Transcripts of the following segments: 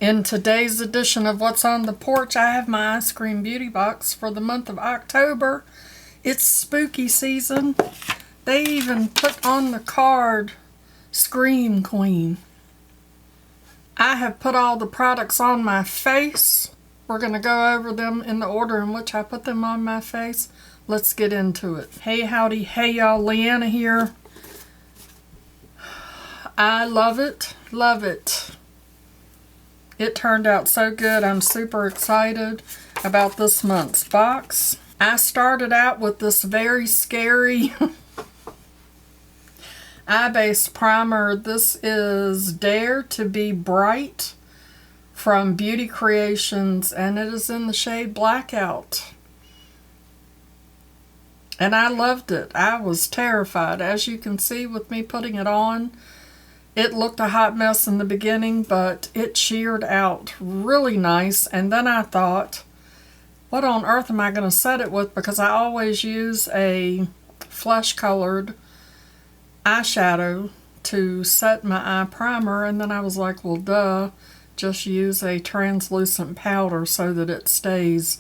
In today's edition of What's on the Porch, I have my Eyescream Beauty Box for the month of October. It's spooky season. They even put on the card, Scream Queen. I have put all the products on my face. We're going to go over them in the order in which I put them on my face. Let's get into it. Hey howdy, hey y'all, Leanna here. I love it, love it. It turned out so good. I'm super excited about this month's box. I started out with this very scary eye base primer. This is Dare to Be Bright from Beauty Creations, and it is in the shade Blackout. And I loved it. I was terrified. As you can see with me putting it on, it looked a hot mess in the beginning, but it sheared out really nice. And then I thought, what on earth am I going to set it with? Because I always use a flesh-colored eyeshadow to set my eye primer. And then I was like, well, duh, just use a translucent powder so that it stays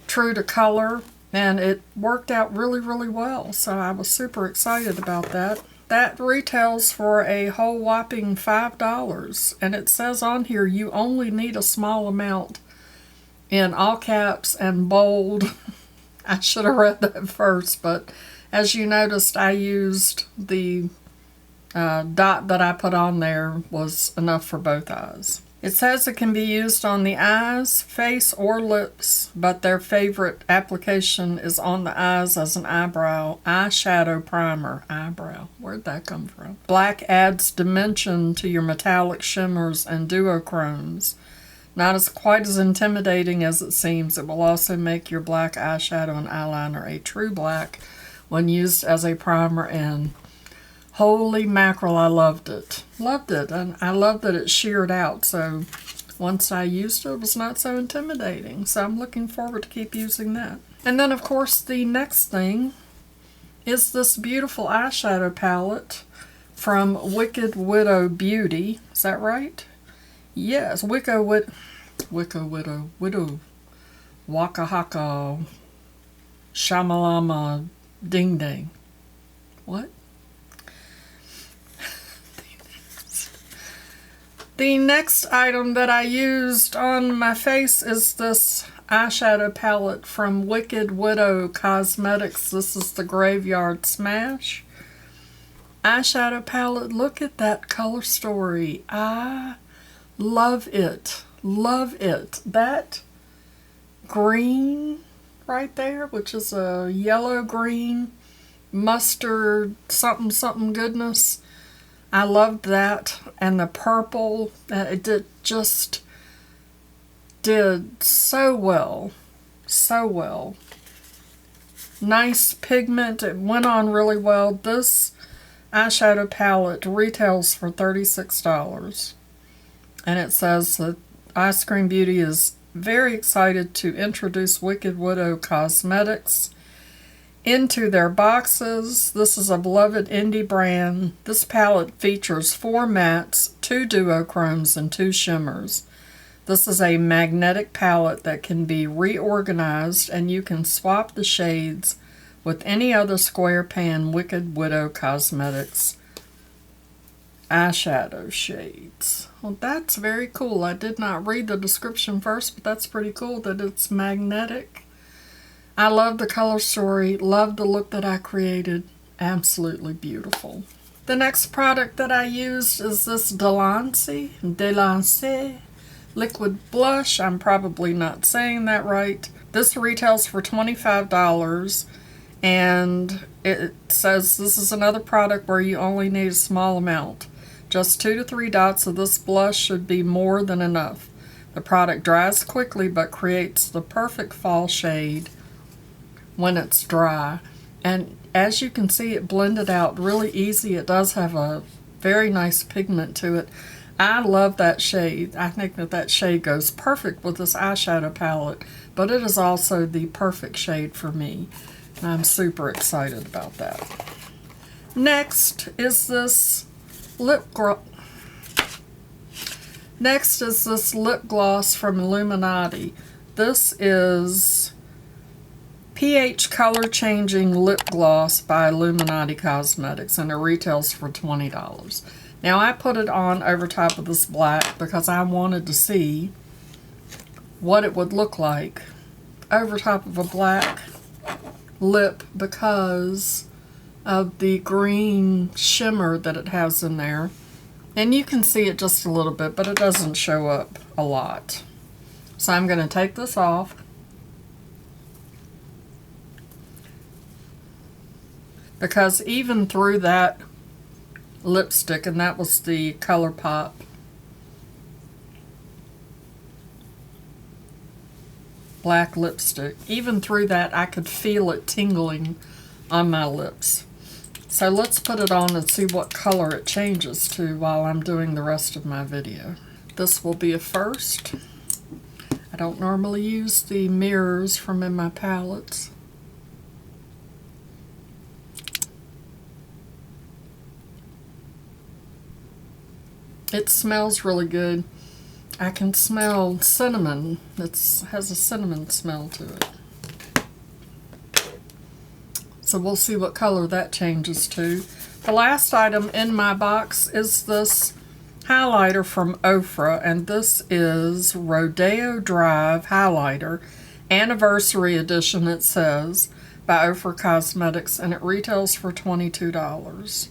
true to color. And it worked out really, really well. So I was super excited about that. That retails for a whole whopping $5. And it says on here you only need a small amount in all caps and bold. I should have read that first, but as you noticed, I used the dot that I put on there was enough for both eyes. It says it can be used on the eyes, face, or lips, but their favorite application is on the eyes as an eyeshadow primer. Eyebrow, where'd that come from? Black adds dimension to your metallic shimmers and duochromes. Not as quite as intimidating as it seems. It will also make your black eyeshadow and eyeliner a true black when used as a primer, and holy mackerel, I loved it. Loved it. And I love that it sheared out. So once I used it, it was not so intimidating. So I'm looking forward to keep using that. And then, of course, the next thing is this beautiful eyeshadow palette from Wicked Widow Beauty. Is that right? Yes. Widow. Waka haka. Shamalama. Ding ding. What? The next item that I used on my face is this eyeshadow palette from Wicked Widow Cosmetics. This is the Graveyard Smash eyeshadow palette. Look at that color story. I love it. Love it. That green right there, which is a yellow green mustard something goodness. I loved that, and the purple, it just did so well, so well. Nice pigment, it went on really well. This eyeshadow palette retails for $36, and it says that Eyescream Beauty is very excited to introduce Wicked Widow Cosmetics into their boxes. This is a beloved indie brand. This palette features 4 mattes, 2 duochromes, and 2 shimmers. This is a magnetic palette that can be reorganized, and you can swap the shades with any other square pan Wicked Widow Cosmetics eyeshadow shades. Well, that's very cool. I did not read the description first, but that's pretty cool that it's magnetic. I love the color story, love the look that I created. Absolutely beautiful. The next product that I used is this Delance liquid blush. I'm probably not saying that right. This retails for $25, and it says this is another product where you only need a small amount. Just 2 to 3 dots of this blush should be more than enough. The product dries quickly but creates the perfect fall shade when it's dry, and as you can see, it blended out really easy. It does have a very nice pigment to it. I love that shade. I think that shade goes perfect with this eyeshadow palette, but it is also the perfect shade for me. I'm super excited about that. Next is this lip Next is this lip gloss from Illuminati. This is pH Color Changing Lip Gloss by Illuminati Cosmetics, and it retails for $20. Now I put it on over top of this black because I wanted to see what it would look like over top of a black lip because of the green shimmer that it has in there. And you can see it just a little bit, but it doesn't show up a lot. So I'm going to take this off. Because even through that lipstick, and that was the ColourPop, black lipstick, even through that I could feel it tingling on my lips. So let's put it on and see what color it changes to while I'm doing the rest of my video. This will be a first. I don't normally use the mirrors from in my palettes. It smells really good. I can smell cinnamon. It has a cinnamon smell to it. So we'll see what color that changes to. The last item in my box is this highlighter from Ofra, and this is Rodeo Drive Highlighter, Anniversary Edition it says, by Ofra Cosmetics, and it retails for $22.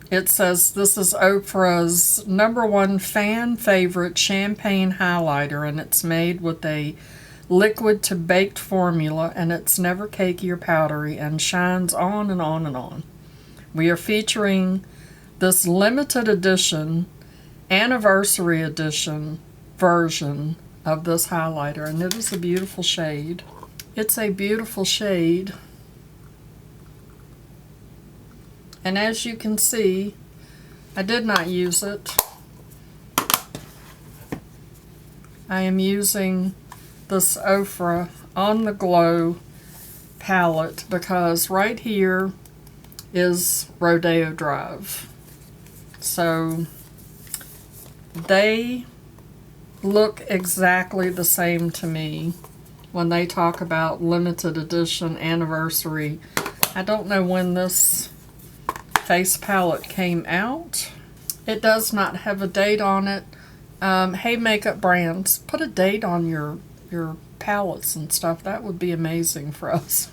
It says this is Ofra's #1 fan favorite champagne highlighter, and it's made with a liquid to baked formula, and it's never cakey or powdery and shines on and on and on. We are featuring this limited edition, anniversary edition version of this highlighter, and it is a beautiful shade. It's a beautiful shade. And as you can see, I did not use it. I am using this Ofra On the Glow palette because right here is Rodeo Drive. So they look exactly the same to me when they talk about limited edition anniversary. I don't know when this face palette came out. It does not have a date on it. Hey, makeup brands, put a date on your palettes and stuff. That would be amazing for us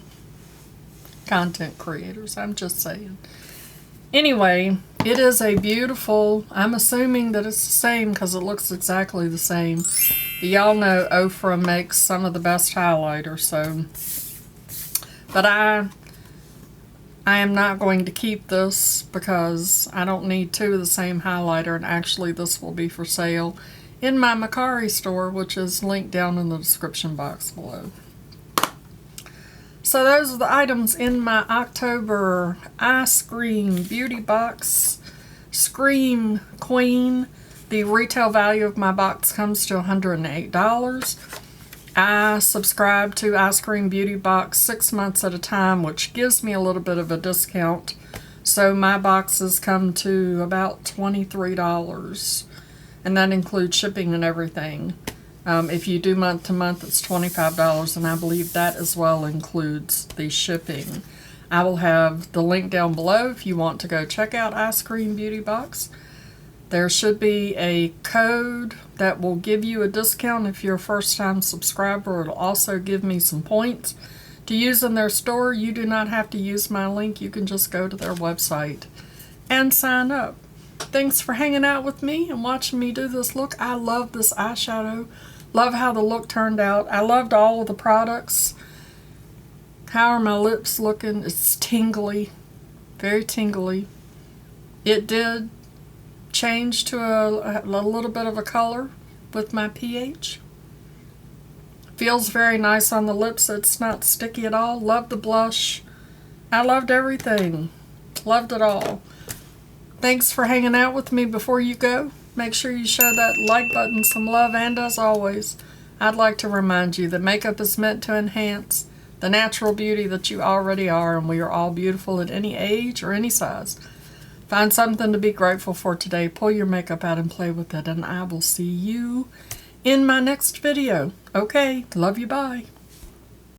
content creators. I'm just saying. Anyway, it is a beautiful, I'm assuming that it's the same because it looks exactly the same. But y'all know Ofra makes some of the best highlighter, so. But I am not going to keep this because I don't need two of the same highlighter, and actually this will be for sale in my Mercari store, which is linked down in the description box below. So those are the items in my October Eyescream Beauty Box. Scream Queen. The retail value of my box comes to $108. I subscribe to Eyescream Beauty Box 6 months at a time, which gives me a little bit of a discount. So my boxes come to about $23, and that includes shipping and everything. If you do month to month, it's $25, and I believe that as well includes the shipping. I will have the link down below if you want to go check out Eyescream Beauty Box. There should be a code that will give you a discount if you're a first-time subscriber. It'll also give me some points to use in their store. You do not have to use my link. You can just go to their website and sign up. Thanks for hanging out with me and watching me do this look. I love this eyeshadow. Love how the look turned out. I loved all of the products. How are my lips looking? It's tingly. Very tingly. It did change to a little bit of a color with my pH. Feels very nice on the lips. It's not sticky at all. Love the blush. I loved everything. Loved it all. Thanks for hanging out with me. Before you go, make sure you show that like button some love, and as always, I'd like to remind you that makeup is meant to enhance the natural beauty that you already are, and we are all beautiful at any age or any size. Find something to be grateful for today. Pull your makeup out and play with it. And I will see you in my next video. Okay, love you, bye.